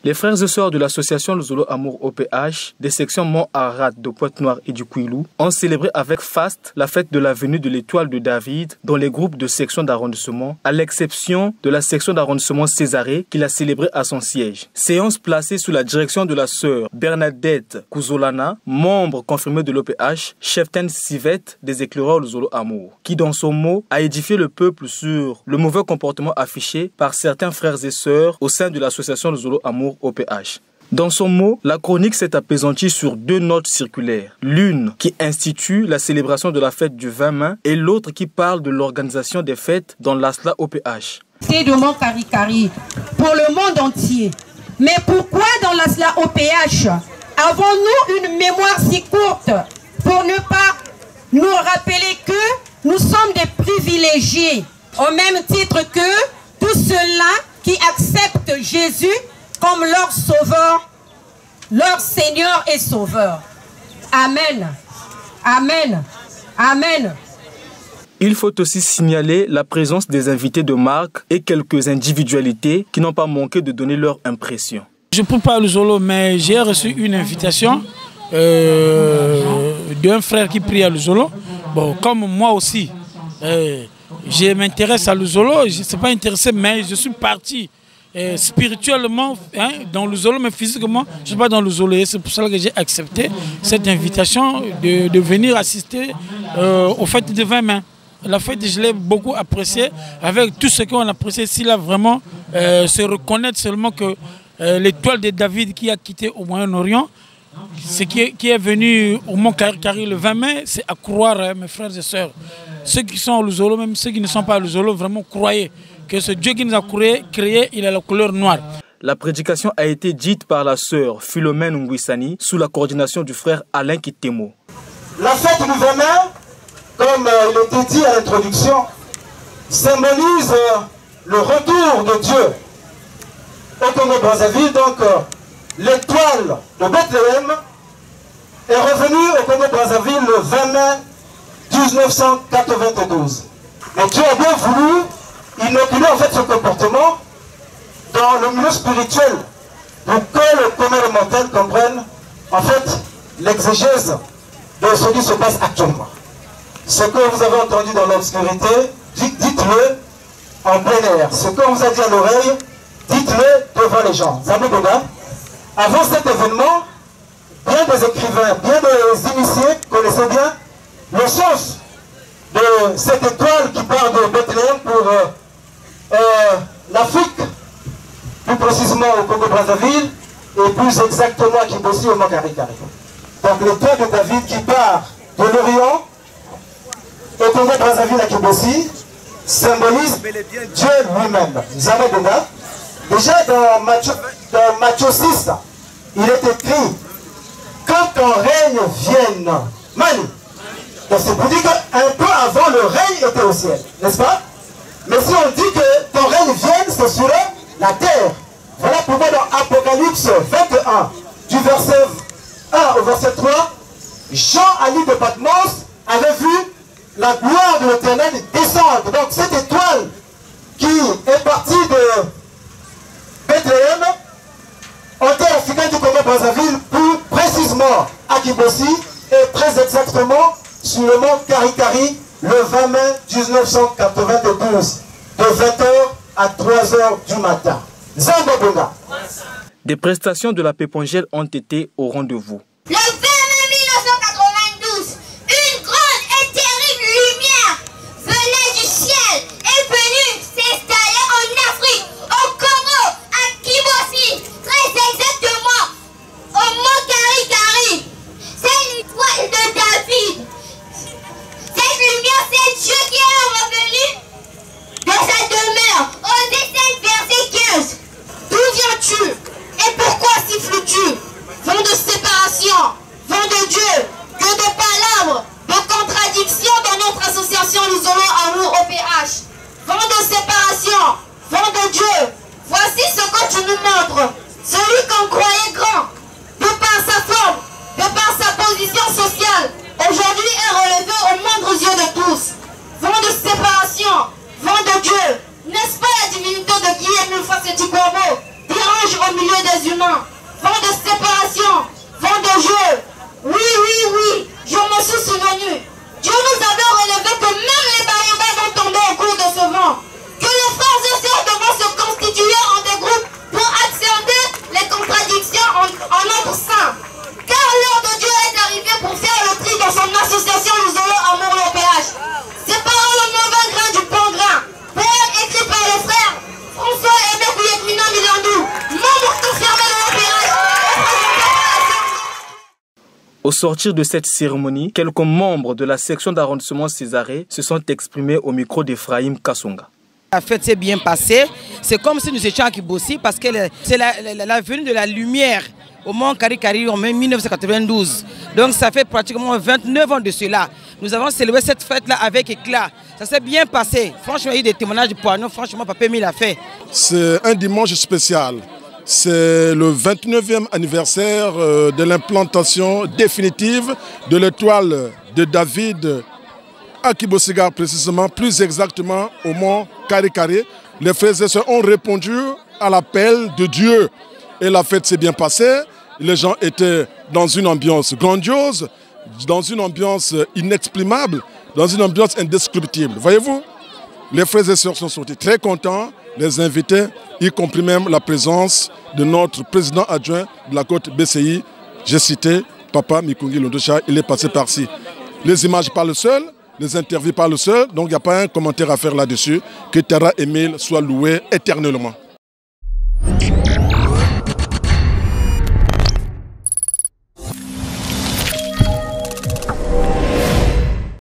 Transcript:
Les frères et sœurs de l'association Luzolo Amour OPH des sections Mont-Arad de Pointe-Noire et du Kouilou ont célébré avec faste la fête de la venue de l'étoile de David dans les groupes de sections d'arrondissement, à l'exception de la section d'arrondissement Césarée qu'il a célébré à son siège. Séance placée sous la direction de la sœur Bernadette Kouzolana, membre confirmée de l'OPH, cheftaine civette des éclaireurs Luzolo Amour, qui dans son mot a édifié le peuple sur le mauvais comportement affiché par certains frères et sœurs au sein de l'association Luzolo Amour OPH. Dans son mot, la chronique s'est apaisantie sur 2 notes circulaires. L'une qui institue la célébration de la fête du 20 mai et l'autre qui parle de l'organisation des fêtes dans l'ASLA OPH. C'est de mon cari-cari pour le monde entier. Mais pourquoi dans l'ASLA OPH avons-nous une mémoire si courte pour ne pas nous rappeler que nous sommes des privilégiés au même titre que tous ceux-là qui acceptent Jésus comme leur sauveur, leur Seigneur et Sauveur. Amen. Amen. Amen. Il faut aussi signaler la présence des invités de marque et quelques individualités qui n'ont pas manqué de donner leur impression. Je ne peux pas le Luzolo, mais j'ai reçu une invitation d'un frère qui prie à Luzolo. Bon, comme moi aussi, je m'intéresse à Luzolo, je ne suis pas intéressé, mais je suis parti spirituellement dans le Luzolo, mais physiquement je ne suis pas dans le Luzolo. C'est pour cela que j'ai accepté cette invitation de venir assister aux fêtes de 20 mai. La fête, je l'ai beaucoup appréciée, avec tout ce qu'on apprécie ici, là, vraiment se reconnaître seulement que l'étoile de David qui a quitté au Moyen-Orient, ce qui est venu au Mont Kari le 20 mai, c'est à croire, mes frères et sœurs. Ceux qui sont au Luzolo, même ceux qui ne sont pas au Luzolo, vraiment croyez que ce Dieu qui nous a créé, il a la couleur noire. La prédication a été dite par la sœur Philomène Ngouissani sous la coordination du frère Alain Kitemo. La fête du 20 mai, comme il était dit à l'introduction, symbolise le retour de Dieu au Congo-Brazzaville. Donc l'étoile de Bethléem est revenue au Congo-Brazzaville le 20 mai 1992. Mais Dieu a bien voulu inoculer en fait ce comportement dans le milieu spirituel pour que le commun et mortel comprenne en fait l'exégèse de ce qui se passe actuellement. Ce que vous avez entendu dans l'obscurité, dites-le en plein air. Ce qu'on vous a dit à l'oreille, dites-le devant les gens. Zamoudoga, avant cet événement, bien des écrivains, bien des initiés connaissaient bien le sens de cette étoile qui part de Bethléem pour l'Afrique, plus précisément au Congo-Brazzaville, et plus exactement à Kibossi, au Mont Kari. Donc l'étoile de David qui part de l'Orient au Congo-Brazzaville à Kibossi symbolise Dieu lui-même. Déjà dans Matthieu 6, il est écrit « Quand ton règne vienne », Mani. Donc c'est pour dire qu'un peu avant le règne était au ciel, n'est-ce pas? Mais si on dit que ton règne vienne, c'est sur la terre. Voilà pourquoi dans Apocalypse 21, du verset 1 au verset 3, Jean à l'île de Patmos avait vu la gloire de l'Éternel descendre. Donc cette étoile qui est partie de Bethléem, en terre africaine du Congo-Brazzaville, plus précisément à Kibossi, et très exactement sur le mont Kari le 20 mai 1992, de 20h à 3h du matin. Zambabonga. Des prestations de la Pépongelle ont été au rendez-vous. Le 20 mai 1992, une grande et terrible lumière venait du ciel et venue s'installer en Afrique, au Congo, à Kibossi, très exactement au mont Kari. C'est l'étoile de David. Cette lumière, c'est Dieu qui est revenu de sa demeure. Osée 5, verset 15. D'où viens-tu et pourquoi siffles-tu? Vent de séparation, vent de Dieu, que de palabres, de contradictions dans notre association Luzolo Amour OPH. Vent de séparation, vent de Dieu, voici ce que tu nous montres. Celui qu'on croyait grand, de par sa forme, de par sa position sociale, aujourd'hui est relevé aux moindres yeux de tous. Vent de séparation, vent de Dieu, n'est-ce pas la divinité de Guillaume Faseti Corbeau, dérange au milieu des humains. Vent de séparation, vent de jeu. Oui, je me suis souvenu. Dieu nous avait relevé que même les baobabs vont tomber au cours de ce vent. Que les frères et sœurs devront se constituer en des groupes pour accepter les contradictions en notre sein. Car l'heure de Dieu est arrivée pour faire le tri dans son association Luzolo Amour OPH. Séparant le mauvais grain du bon grain. Poème écrit par les frères François Aimé Kouyekmina Milandou, membre confirmé de l'OPH. Au sortir de cette cérémonie, quelques membres de la section d'arrondissement Césarée se sont exprimés au micro d'Ephraim Kassonga. La fête s'est bien passée. C'est comme si nous étions à Kibossi parce que c'est la venue de la lumière au Mont Kari en 1992. Donc ça fait pratiquement 29 ans de cela. Nous avons célébré cette fête-là avec éclat. Ça s'est bien passé. Franchement, il y a eu des témoignages pour nous. Franchement, Papa Mille a fait. C'est un dimanche spécial. C'est le 29e anniversaire de l'implantation définitive de l'étoile de David à Kibossiga, précisément, plus exactement au Mont Kari. Les frères et sœurs ont répondu à l'appel de Dieu. Et la fête s'est bien passée. Les gens étaient dans une ambiance grandiose, dans une ambiance inexprimable, dans une ambiance indescriptible. Voyez-vous, les frères et sœurs sont sortis très contents, les invités, y compris même la présence de notre président adjoint de la côte BCI. J'ai cité Papa Mikungi Londosha, il est passé par-ci. Les images parlent seules, les interviews parlent seules, donc il n'y a pas un commentaire à faire là-dessus. Que Tara Emile soit loué éternellement.